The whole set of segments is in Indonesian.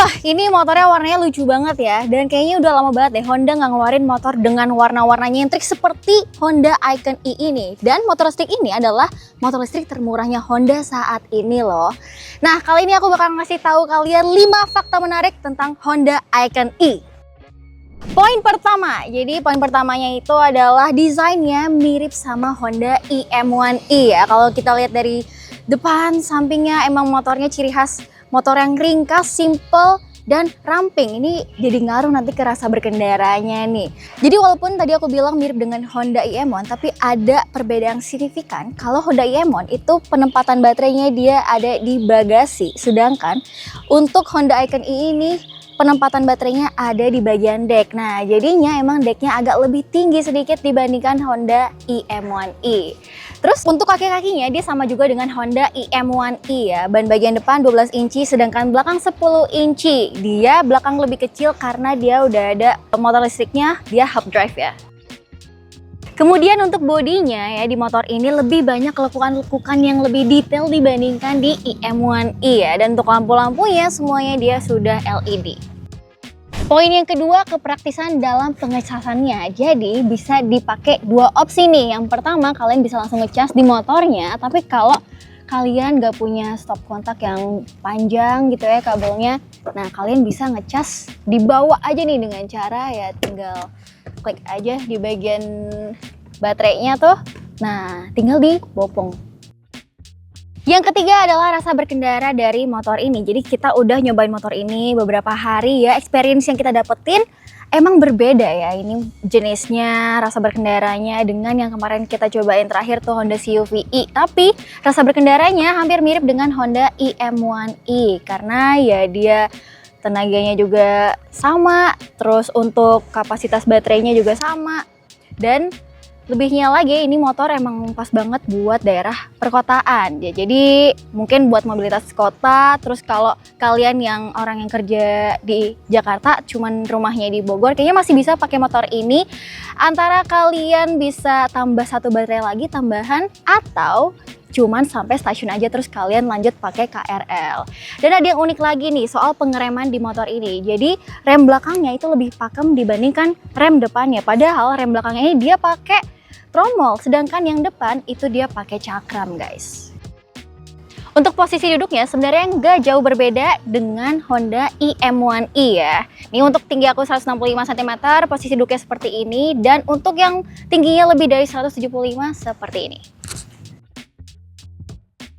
Wah, ini motornya warnanya lucu banget ya. Dan kayaknya udah lama banget deh Honda nggak ngeluarin motor dengan warna-warna nyentrik seperti Honda Icon E ini. Dan motor listrik ini adalah motor listrik termurahnya Honda saat ini loh. Nah, kali ini aku bakal ngasih tahu kalian 5 fakta menarik tentang Honda Icon E. Poin pertama, jadi poin pertamanya itu adalah desainnya mirip sama Honda IM1E ya. Kalau kita lihat dari depan, sampingnya emang motornya ciri khas motor yang ringkas, simple, dan ramping. Ini jadi ngaruh nanti ke rasa berkendaranya nih. Jadi walaupun tadi aku bilang mirip dengan Honda IM1, tapi ada perbedaan signifikan. Kalau Honda IM1 itu penempatan baterainya dia ada di bagasi. Sedangkan untuk Honda Icon E ini penempatan baterainya ada di bagian dek. Nah, jadinya emang deknya agak lebih tinggi sedikit dibandingkan Honda IM1E. Terus untuk kaki-kakinya dia sama juga dengan Honda IM1E ya. Ban bagian depan 12 inci sedangkan belakang 10 inci. Dia belakang lebih kecil karena dia udah ada motor listriknya, dia hub drive ya. Kemudian untuk bodinya ya, di motor ini lebih banyak lekukan-lekukan yang lebih detail dibandingkan di IM1E ya. Dan untuk lampu-lampunya semuanya dia sudah LED. Poin yang kedua, kepraktisan dalam pengecasannya. Jadi bisa dipakai dua opsi nih. Yang pertama, kalian bisa langsung ngecas di motornya. Tapi kalau kalian gak punya stop kontak yang panjang gitu ya kabelnya, nah kalian bisa ngecas di bawah aja nih dengan cara ya tinggal klik aja di bagian baterainya tuh. Nah, tinggal dibopong. Yang ketiga adalah rasa berkendara dari motor ini. Jadi kita udah nyobain motor ini beberapa hari ya. Experience yang kita dapetin emang berbeda ya. Ini jenisnya, rasa berkendaranya dengan yang kemarin kita cobain terakhir tuh Honda CUV-E. Tapi rasa berkendaranya hampir mirip dengan Honda IM1E. Karena ya dia tenaganya juga sama. Terus untuk kapasitas baterainya juga sama. Dan lebihnya lagi, ini motor emang pas banget buat daerah perkotaan ya. Jadi mungkin buat mobilitas kota. Terus kalau kalian yang orang yang kerja di Jakarta cuman rumahnya di Bogor, kayaknya masih bisa pakai motor ini. Antara kalian bisa tambah satu baterai lagi tambahan, atau cuman sampai stasiun aja terus kalian lanjut pakai KRL. Dan ada yang unik lagi nih soal pengereman di motor ini. Jadi rem belakangnya itu lebih pakem dibandingkan rem depannya. Padahal rem belakangnya ini dia pakai tromol, sedangkan yang depan itu dia pakai cakram guys. Untuk posisi duduknya sebenarnya nggak jauh berbeda dengan Honda IM1E ya. Ini untuk tinggi aku 165 cm, posisi duduknya seperti ini. Dan untuk yang tingginya lebih dari 175 seperti ini.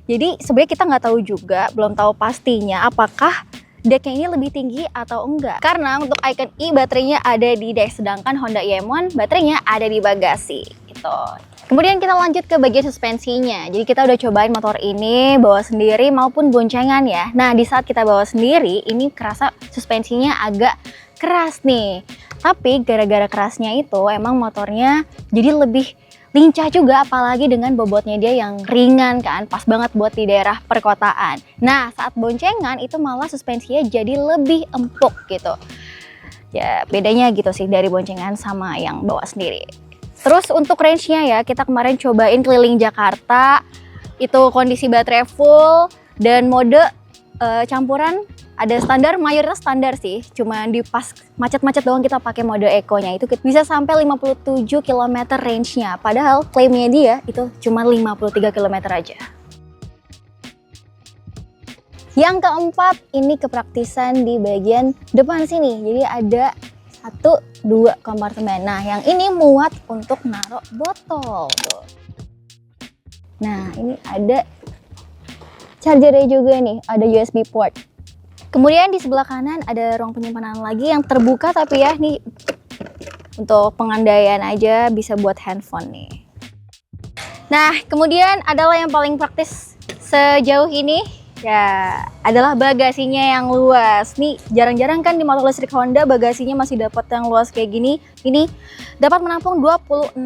Jadi sebenarnya kita nggak tahu juga, belum tahu pastinya apakah deknya ini lebih tinggi atau enggak. Karena untuk Icon E baterainya ada di dek, sedangkan Honda IM1 baterainya ada di bagasi gitu. Kemudian kita lanjut ke bagian suspensinya. Jadi kita udah cobain motor ini bawa sendiri maupun boncengan ya. Nah, di saat kita bawa sendiri ini kerasa suspensinya agak keras nih. Tapi gara-gara kerasnya itu emang motornya jadi lebih lincah juga, apalagi dengan bobotnya dia yang ringan kan, pas banget buat di daerah perkotaan. Nah, saat boncengan itu malah suspensinya jadi lebih empuk gitu. Ya, bedanya gitu sih dari boncengan sama yang bawa sendiri. Terus untuk range-nya ya, kita kemarin cobain keliling Jakarta, itu kondisi baterai full dan mode campuran. Ada standar, mayoritas standar sih. Cuma di pas macet-macet doang kita pakai mode eco-nya. Itu bisa sampai 57 km range-nya. Padahal klaimnya dia itu cuma 53 km aja. Yang keempat, ini kepraktisan di bagian depan sini. Jadi ada 1-2 kompartemen. Nah, yang ini muat untuk naruh botol tuh. Nah, ini ada chargernya juga nih, ada USB port. Kemudian di sebelah kanan ada ruang penyimpanan lagi yang terbuka, tapi ya nih untuk pengandaian aja, bisa buat handphone nih. Nah, kemudian adalah yang paling praktis sejauh ini ya, adalah bagasinya yang luas. Nih jarang-jarang kan di motor listrik Honda bagasinya masih dapat yang luas kayak gini. Ini dapat menampung 26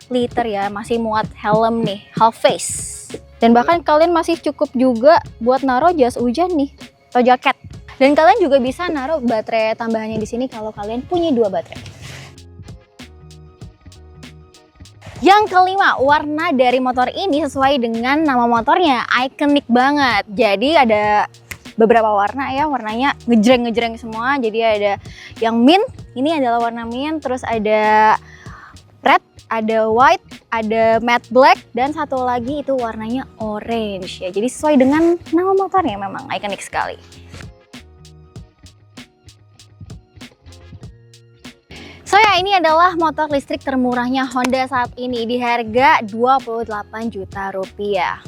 liter ya, masih muat helm nih, half face. Dan bahkan kalian masih cukup juga buat naruh jas hujan nih atau jaket. Dan kalian juga bisa naruh baterai tambahannya di sini kalau kalian punya 2 baterai. Yang kelima, warna dari motor ini sesuai dengan nama motornya, ikonik banget. Jadi ada beberapa warna ya, warnanya ngejreng-ngejreng semua. Jadi ada yang mint, ini adalah warna mint, terus ada red, ada white, ada matte black, dan satu lagi itu warnanya orange ya. Jadi sesuai dengan nama motornya, memang ikonik sekali. So ya, ini adalah motor listrik termurahnya Honda saat ini di harga 28 juta rupiah.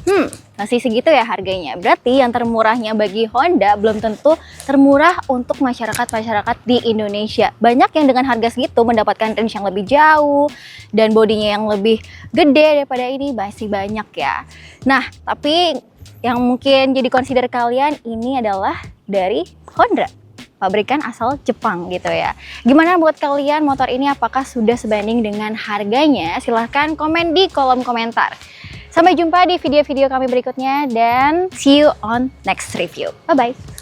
Masih segitu ya harganya. Berarti yang termurahnya bagi Honda belum tentu termurah untuk masyarakat-masyarakat di Indonesia. Banyak yang dengan harga segitu mendapatkan range yang lebih jauh dan bodinya yang lebih gede daripada ini, masih banyak ya. Nah, tapi yang mungkin jadi consider kalian ini adalah dari Honda, pabrikan asal Jepang gitu ya. Gimana buat kalian motor ini, apakah sudah sebanding dengan harganya? Silahkan komen di kolom komentar. Sampai jumpa di video-video kami berikutnya dan see you on next review. Bye-bye.